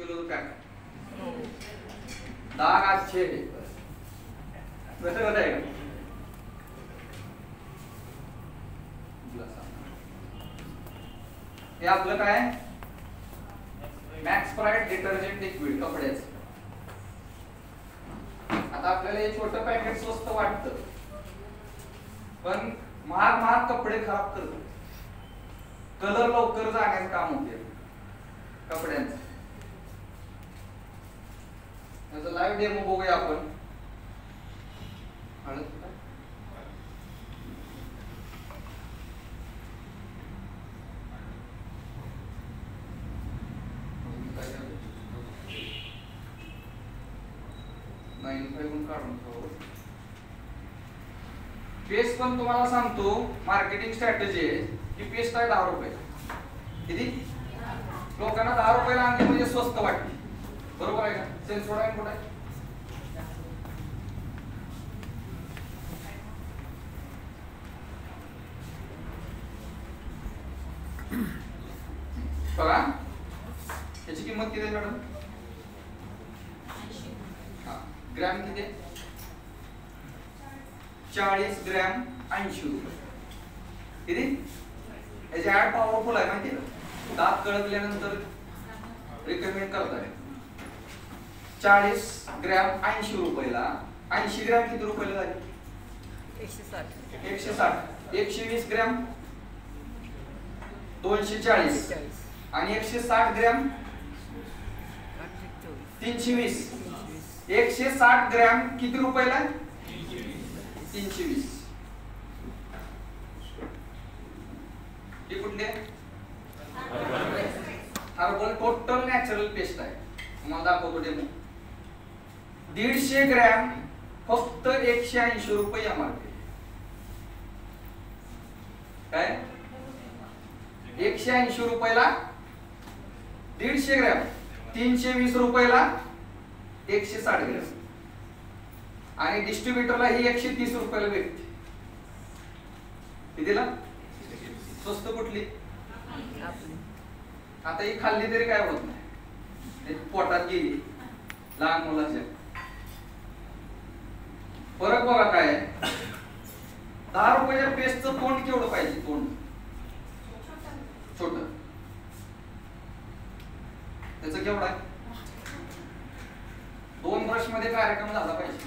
Kilo pack डाग अच्छे बरोबर आहे का? हे आपलं काय मॅक्स प्राइड डिटर्जंट लिक्विड कपड्याचं. आता आपल्याला हे छोटं पॅकेट स्वस्त वाटतं पण महाग महाग कपडे खराब करतं. कलर लवकर जाण्याचं काम होते कपड्यांचं. याचा लाईव्ह डेमो बघूया आपण. पेस्ट पण तुम्हाला सांगतो मार्केटिंग स्ट्रॅटेजी आहे की पेस्ट आहे 10 रुपये. किती लोकांना 10 रुपयाला आणली म्हणजे स्वस्त वाटते. बरोबर आहे का? सेन्सोडाइन कुठे आहे? बघा याची किंमत किती आहे मॅडम? ग्रॅम किती? 40 ग्रॅम 80 रुपये. किती? याची ऍड पॉवरफुल आहे माहिती आहे. दात कळकल्यानंतर रिकमेंड करताय. 40 ग्रॅम 80 रुपयाला. 80 ग्रॅम किती रुपयाला झाली? 160. 120 ग्रॅम 240 आणि 160 ग्रॅम 320. 160 ग्रॅम किती रुपयाला? 320. हे कुठले? हर्बल टोटल नॅचरल पेस्ट आहे. तुम्हाला दाखवतो डेमो. 150 ग्रॅम फक्त 180 रुपये एमआरपी. काय 180 रुपयाला 150 ग्रॅम. 320 रुपयाला 160 ग्रॅम. आणि डिस्ट्रीब्युटरला ही 130 रुपयाला भेटते. कितीला? स्वस्त कुठली? आता ही खाल्ली तरी काय होत नाही, पोटात गेली लहान मुलाच्या. फरक बघा काय आहे. 10 रुपयाच्या पेस्टचं तोंड केवढं पाहिजे? तोंड छोट. त्याचं केवढं आहे? 2 ब्रश मध्ये कार्यक्रम झाला पाहिजे.